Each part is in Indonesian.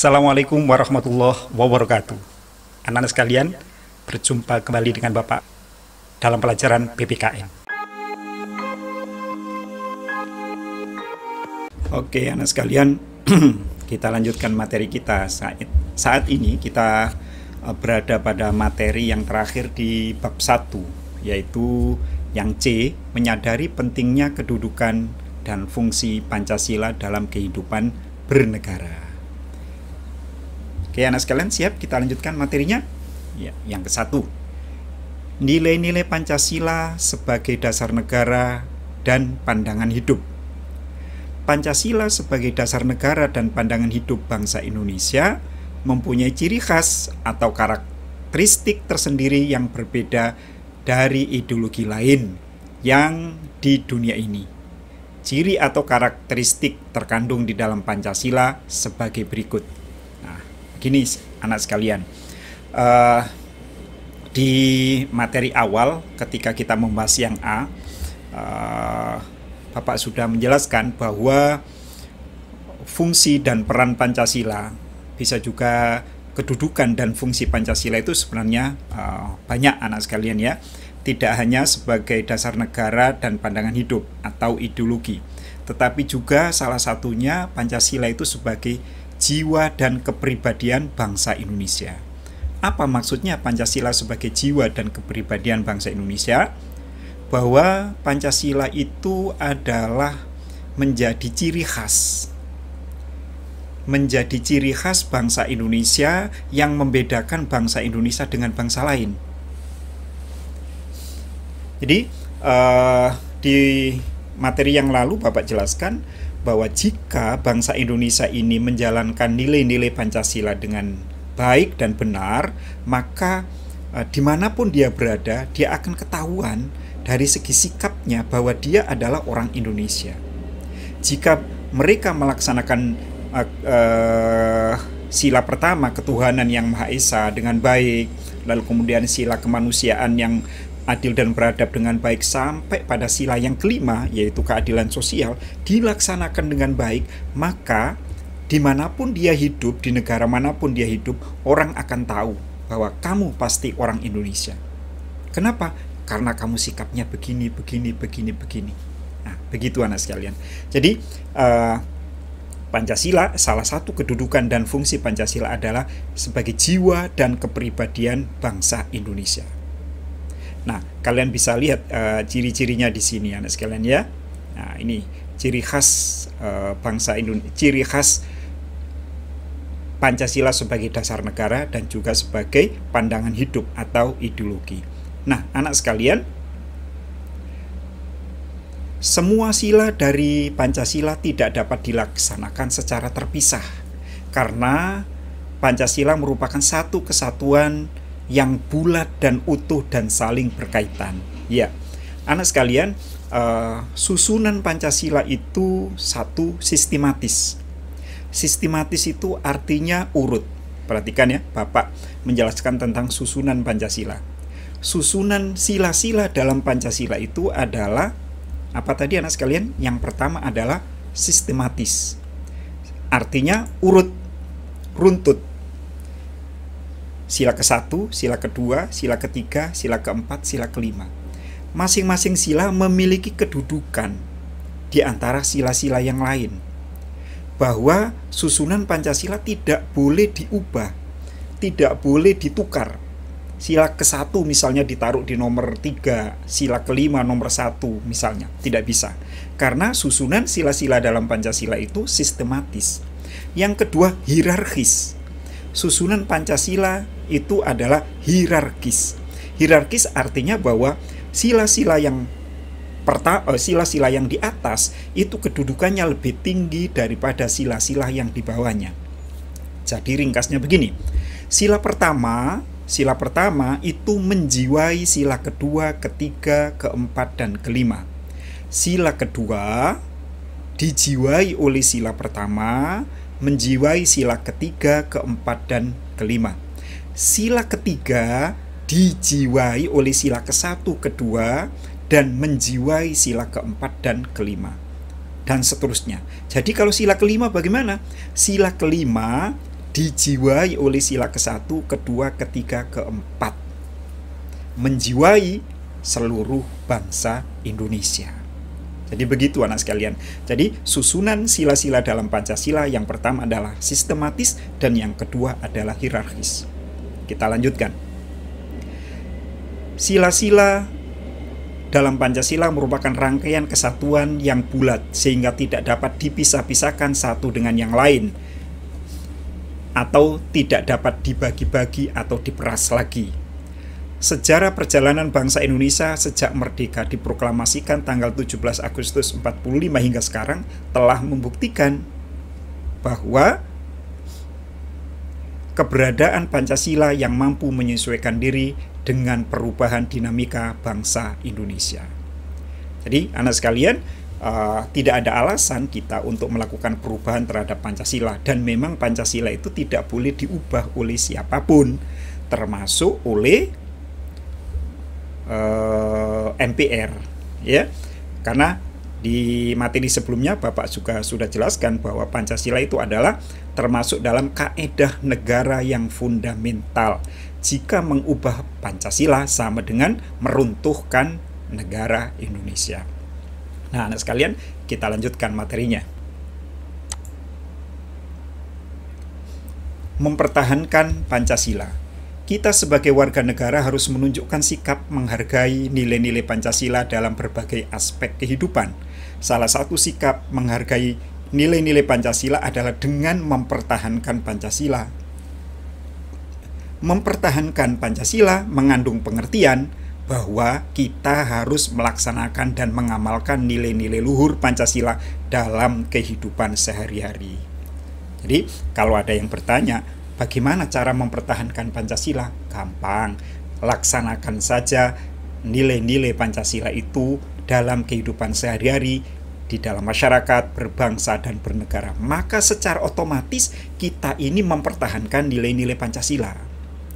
Assalamualaikum warahmatullahi wabarakatuh. Anak-anak sekalian, berjumpa kembali dengan Bapak dalam pelajaran PPKN. Oke, anak sekalian, kita lanjutkan materi kita. Saat ini kita berada pada materi yang terakhir di bab 1, yaitu yang C, menyadari pentingnya kedudukan dan fungsi Pancasila dalam kehidupan bernegara. Oke, anak sekalian, siap? Kita lanjutkan materinya. Ya, yang ke-1. Nilai-nilai Pancasila sebagai dasar negara dan pandangan hidup. Pancasila sebagai dasar negara dan pandangan hidup bangsa Indonesia mempunyai ciri khas atau karakteristik tersendiri yang berbeda dari ideologi lain yang di dunia ini. Ciri atau karakteristik terkandung di dalam Pancasila sebagai berikut. Gini anak sekalian, di materi awal ketika kita membahas yang A, Bapak sudah menjelaskan bahwa fungsi dan peran Pancasila, bisa juga kedudukan dan fungsi Pancasila itu sebenarnya banyak anak sekalian ya. Tidak hanya sebagai dasar negara dan pandangan hidup atau ideologi, tetapi juga salah satunya Pancasila itu sebagai jiwa dan kepribadian bangsa Indonesia. Apa maksudnya Pancasila sebagai jiwa dan kepribadian bangsa Indonesia? Bahwa Pancasila itu adalah menjadi ciri khas bangsa Indonesia yang membedakan bangsa Indonesia dengan bangsa lain. Jadi di materi yang lalu Bapak jelaskan bahwa jika bangsa Indonesia ini menjalankan nilai-nilai Pancasila dengan baik dan benar, maka dimanapun dia berada, dia akan ketahuan dari segi sikapnya bahwa dia adalah orang Indonesia. Jika mereka melaksanakan sila pertama, ketuhanan yang Maha Esa dengan baik, lalu kemudian sila kemanusiaan yang adil dan beradab dengan baik, sampai pada sila yang kelima, yaitu keadilan sosial, dilaksanakan dengan baik, maka dimanapun dia hidup, di negara manapun dia hidup, orang akan tahu bahwa kamu pasti orang Indonesia. Kenapa? Karena kamu sikapnya begini. Nah, begitu anak sekalian. Jadi Pancasila, salah satu kedudukan dan fungsi Pancasila adalah sebagai jiwa dan kepribadian bangsa Indonesia. Nah, kalian bisa lihat ciri-cirinya di sini anak sekalian ya. Nah, ini ciri khas bangsa Indonesia, ciri khas Pancasila sebagai dasar negara dan juga sebagai pandangan hidup atau ideologi. Nah, anak sekalian, semua sila dari Pancasila tidak dapat dilaksanakan secara terpisah karena Pancasila merupakan satu kesatuan yang bulat dan utuh dan saling berkaitan. Ya, anak sekalian, susunan Pancasila itu satu sistematis. Sistematis itu artinya urut. Perhatikan ya, Bapak menjelaskan tentang susunan Pancasila. Susunan sila-sila dalam Pancasila itu adalah apa tadi anak sekalian? Yang pertama adalah sistematis. Artinya urut, runtut. Sila ke-1, sila ke-2, sila ke-3, sila ke-4, sila ke-5. Masing-masing sila memiliki kedudukan di antara sila-sila yang lain. Bahwa susunan Pancasila tidak boleh diubah, tidak boleh ditukar. Sila ke-1 misalnya ditaruh di nomor 3, sila ke-5 nomor 1 misalnya. Tidak bisa. Karena susunan sila-sila dalam Pancasila itu sistematis. Yang kedua, hierarkis. Susunan Pancasila itu adalah hierarkis. Hierarkis artinya bahwa sila-sila yang di atas itu kedudukannya lebih tinggi daripada sila-sila yang di bawahnya. Jadi ringkasnya begini. Sila pertama itu menjiwai sila kedua, ketiga, keempat, dan kelima. Sila kedua dijiwai oleh sila pertama, menjiwai sila ketiga, keempat, dan kelima. Sila ketiga dijiwai oleh sila ke-1, kedua, dan menjiwai sila keempat dan kelima. Dan seterusnya. Jadi kalau sila kelima bagaimana? Sila kelima dijiwai oleh sila ke-1, kedua, ketiga, keempat. Menjiwai seluruh bangsa Indonesia. Jadi begitu anak sekalian. Jadi susunan sila-sila dalam Pancasila yang pertama adalah sistematis dan yang kedua adalah hierarkis. Kita lanjutkan. Sila-sila dalam Pancasila merupakan rangkaian kesatuan yang bulat sehingga tidak dapat dipisah-pisahkan satu dengan yang lain atau tidak dapat dibagi-bagi atau diperas lagi. Sejarah perjalanan bangsa Indonesia sejak merdeka diproklamasikan tanggal 17 Agustus 45 hingga sekarang telah membuktikan bahwa keberadaan Pancasila yang mampu menyesuaikan diri dengan perubahan dinamika bangsa Indonesia. Jadi anak sekalian, tidak ada alasan kita untuk melakukan perubahan terhadap Pancasila, dan memang Pancasila itu tidak boleh diubah oleh siapapun, termasuk oleh MPR, ya. Karena di materi sebelumnya Bapak juga sudah jelaskan bahwa Pancasila itu adalah termasuk dalam kaedah negara yang fundamental. Jika mengubah Pancasila sama dengan meruntuhkan negara Indonesia. Nah, anak sekalian, kita lanjutkan materinya. Mempertahankan Pancasila. Kita sebagai warga negara harus menunjukkan sikap menghargai nilai-nilai Pancasila dalam berbagai aspek kehidupan. Salah satu sikap menghargai nilai-nilai Pancasila adalah dengan mempertahankan Pancasila. Mempertahankan Pancasila mengandung pengertian bahwa kita harus melaksanakan dan mengamalkan nilai-nilai luhur Pancasila dalam kehidupan sehari-hari. Jadi, kalau ada yang bertanya, bagaimana cara mempertahankan Pancasila? Gampang, laksanakan saja nilai-nilai Pancasila itu dalam kehidupan sehari-hari, di dalam masyarakat, berbangsa, dan bernegara. Maka secara otomatis kita ini mempertahankan nilai-nilai Pancasila.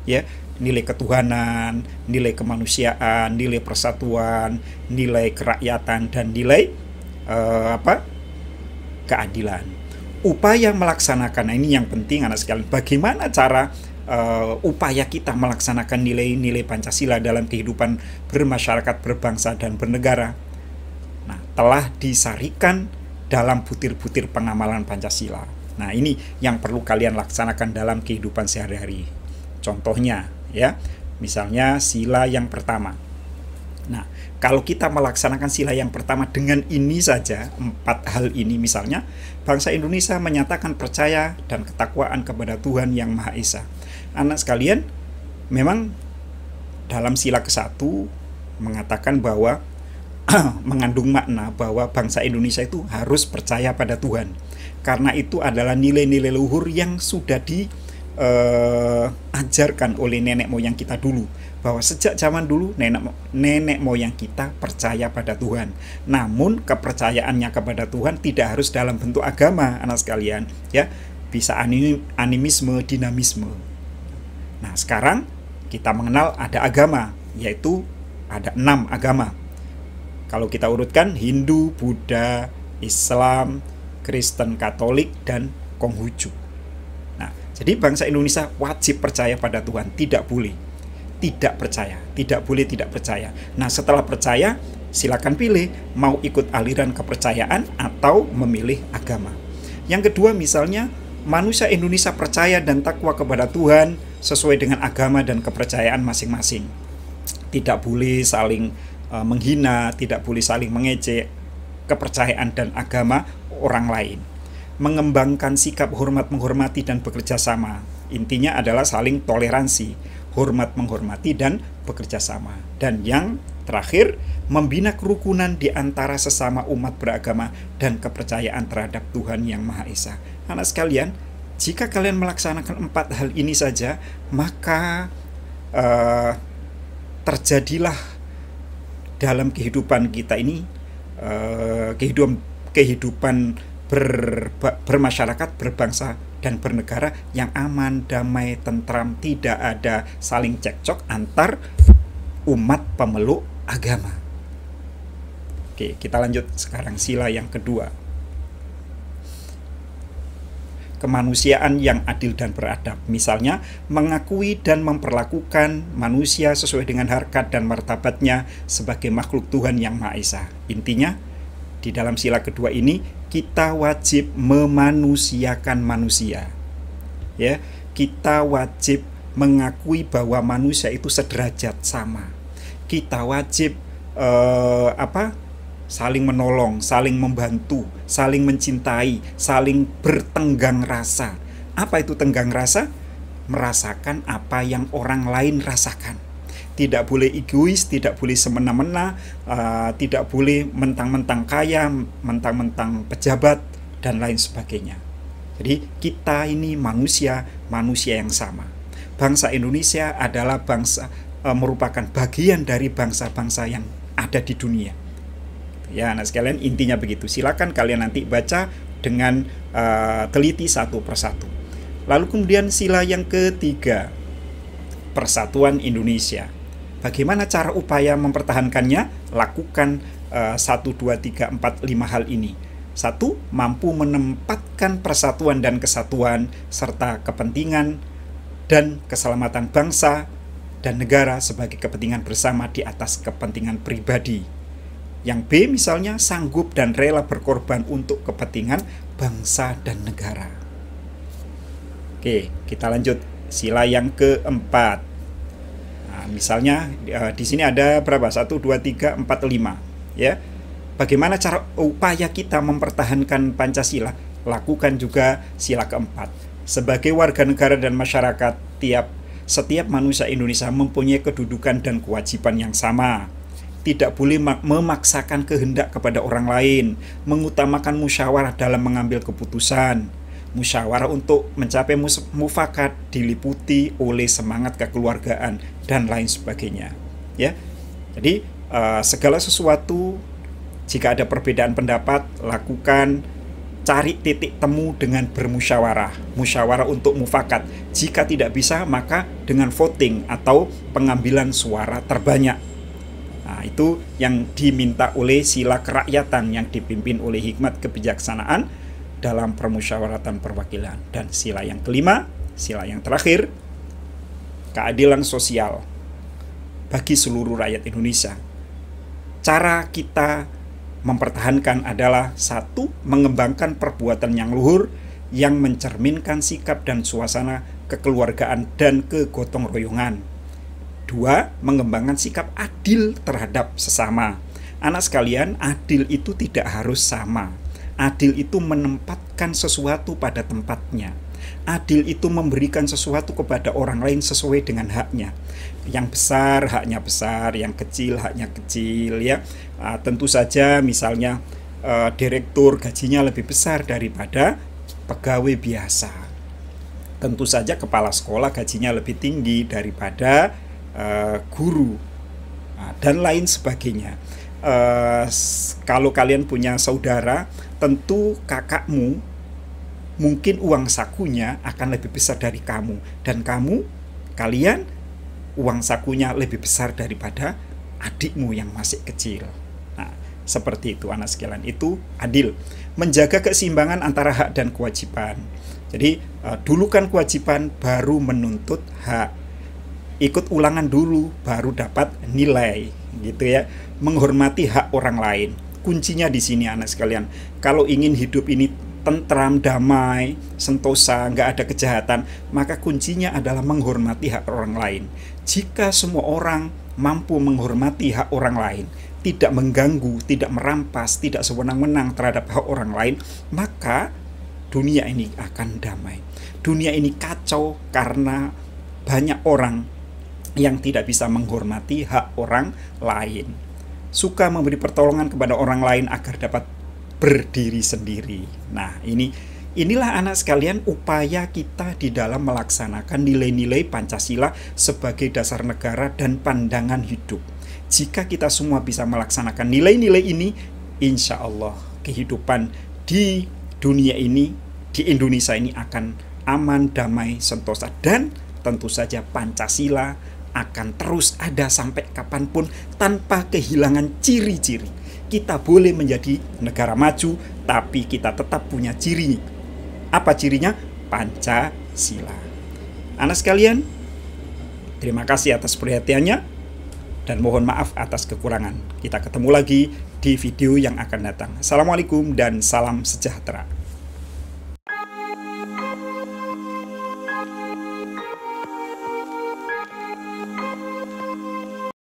Ya, nilai ketuhanan, nilai kemanusiaan, nilai persatuan, nilai kerakyatan, dan nilai keadilan. Upaya melaksanakan ini yang penting anak sekalian. Bagaimana cara upaya kita melaksanakan nilai-nilai Pancasila dalam kehidupan bermasyarakat, berbangsa, dan bernegara? Nah, telah disarikan dalam butir-butir pengamalan Pancasila. Nah, ini yang perlu kalian laksanakan dalam kehidupan sehari-hari. Contohnya, ya, misalnya sila yang pertama. Nah, kalau kita melaksanakan sila yang pertama dengan ini saja, 4 hal ini misalnya, bangsa Indonesia menyatakan percaya dan ketakwaan kepada Tuhan Yang Maha Esa. Anak sekalian, memang dalam sila ke-1 mengatakan bahwa mengandung makna bahwa bangsa Indonesia itu harus percaya pada Tuhan. Karena itu adalah nilai-nilai luhur yang sudah diajarkan oleh nenek moyang kita dulu, bahwa sejak zaman dulu nenek moyang kita percaya pada Tuhan. Namun kepercayaannya kepada Tuhan tidak harus dalam bentuk agama, anak sekalian, ya. Bisa animisme, dinamisme. Nah, sekarang kita mengenal ada agama, yaitu ada 6 agama. Kalau kita urutkan, Hindu, Buddha, Islam, Kristen, Katolik, dan Konghucu. Nah, jadi bangsa Indonesia wajib percaya pada Tuhan, tidak boleh tidak percaya, tidak boleh tidak percaya. Nah, setelah percaya, silakan pilih mau ikut aliran kepercayaan atau memilih agama. Yang kedua, misalnya manusia Indonesia percaya dan takwa kepada Tuhan sesuai dengan agama dan kepercayaan masing-masing. Tidak boleh saling menghina, tidak boleh saling mengejek kepercayaan dan agama orang lain. Mengembangkan sikap hormat menghormati dan bekerja sama. Intinya adalah saling toleransi, hormat menghormati dan bekerja sama. Dan yang terakhir, membina kerukunan di antara sesama umat beragama dan kepercayaan terhadap Tuhan Yang Maha Esa. Anak sekalian, jika kalian melaksanakan 4 hal ini saja, maka terjadilah dalam kehidupan kita ini kehidupan bermasyarakat, berbangsa, dan bernegara yang aman, damai, tentram, tidak ada saling cekcok antar umat pemeluk agama. Oke, kita lanjut sekarang sila yang kedua. kemanusiaan yang adil dan beradab. Misalnya, mengakui dan memperlakukan manusia sesuai dengan harkat dan martabatnya sebagai makhluk Tuhan yang Maha Esa. Intinya, di dalam sila kedua ini, kita wajib memanusiakan manusia. Ya, kita wajib mengakui bahwa manusia itu sederajat sama. Kita wajib saling menolong, saling membantu, saling mencintai, saling bertenggang rasa. Apa itu tenggang rasa? Merasakan apa yang orang lain rasakan. Tidak boleh egois, tidak boleh semena-mena, tidak boleh mentang-mentang kaya, mentang-mentang pejabat, dan lain sebagainya. Jadi kita ini manusia yang sama. Bangsa Indonesia adalah merupakan bagian dari bangsa-bangsa yang ada di dunia. Ya, anak sekalian, intinya begitu. Silakan kalian nanti baca dengan teliti satu persatu. Lalu kemudian sila yang ketiga, Persatuan Indonesia. Bagaimana cara upaya mempertahankannya? Lakukan 1, 2, 3, 4, 5 hal ini. 1. Mampu menempatkan persatuan dan kesatuan serta kepentingan dan keselamatan bangsa dan negara sebagai kepentingan bersama di atas kepentingan pribadi. Yang B misalnya, sanggup dan rela berkorban untuk kepentingan bangsa dan negara. Oke, kita lanjut sila yang keempat. Nah, misalnya di sini ada berapa? 1, 2, 3, 4, 5. Ya. Bagaimana cara upaya kita mempertahankan Pancasila? Lakukan juga sila keempat. Sebagai warga negara dan masyarakat, setiap manusia Indonesia mempunyai kedudukan dan kewajiban yang sama. Tidak boleh memaksakan kehendak kepada orang lain, mengutamakan musyawarah dalam mengambil keputusan. Musyawarah untuk mencapai mufakat diliputi oleh semangat kekeluargaan dan lain sebagainya. Ya, jadi segala sesuatu, jika ada perbedaan pendapat, cari titik temu dengan bermusyawarah. Musyawarah untuk mufakat. Jika tidak bisa, maka dengan voting atau pengambilan suara terbanyak. Nah, itu yang diminta oleh sila kerakyatan yang dipimpin oleh hikmat kebijaksanaan dalam permusyawaratan perwakilan. Dan sila yang kelima, sila yang terakhir, keadilan sosial bagi seluruh rakyat Indonesia. Cara kita mempertahankan adalah 1. Mengembangkan perbuatan yang luhur yang mencerminkan sikap dan suasana kekeluargaan dan kegotong royongan. 2. Mengembangkan sikap adil terhadap sesama. Anak sekalian, adil itu tidak harus sama. Adil itu menempatkan sesuatu pada tempatnya. Adil itu memberikan sesuatu kepada orang lain sesuai dengan haknya. Yang besar haknya besar, yang kecil haknya kecil, ya. Tentu saja misalnya direktur gajinya lebih besar daripada pegawai biasa. Tentu saja kepala sekolah gajinya lebih tinggi daripada guru, dan lain sebagainya. Kalau kalian punya saudara, tentu kakakmu mungkin uang sakunya akan lebih besar dari kamu, dan kalian uang sakunya lebih besar daripada adikmu yang masih kecil. Nah, seperti itu anak sekalian, itu adil. Menjaga keseimbangan antara hak dan kewajiban. Jadi dulukan kewajiban baru menuntut hak. Ikut ulangan dulu baru dapat nilai, gitu ya. Menghormati hak orang lain. Kuncinya di sini anak sekalian. Kalau ingin hidup ini tentram, damai, sentosa, nggak ada kejahatan, maka kuncinya adalah menghormati hak orang lain. Jika semua orang mampu menghormati hak orang lain, tidak mengganggu, tidak merampas, tidak sewenang-wenang terhadap hak orang lain, maka dunia ini akan damai. Dunia ini kacau karena banyak orang yang tidak bisa menghormati hak orang lain. Suka memberi pertolongan kepada orang lain agar dapat berdiri sendiri. Nah, inilah anak sekalian upaya kita di dalam melaksanakan nilai-nilai Pancasila sebagai dasar negara dan pandangan hidup. Jika kita semua bisa melaksanakan nilai-nilai ini, insya Allah kehidupan di dunia ini, di Indonesia ini akan aman, damai, sentosa, dan tentu saja Pancasila akan terus ada sampai kapanpun tanpa kehilangan ciri-ciri. Kita boleh menjadi negara maju, tapi kita tetap punya ciri. Apa cirinya? Pancasila. Anak sekalian, terima kasih atas perhatiannya dan mohon maaf atas kekurangan. Kita ketemu lagi di video yang akan datang. Assalamualaikum dan salam sejahtera.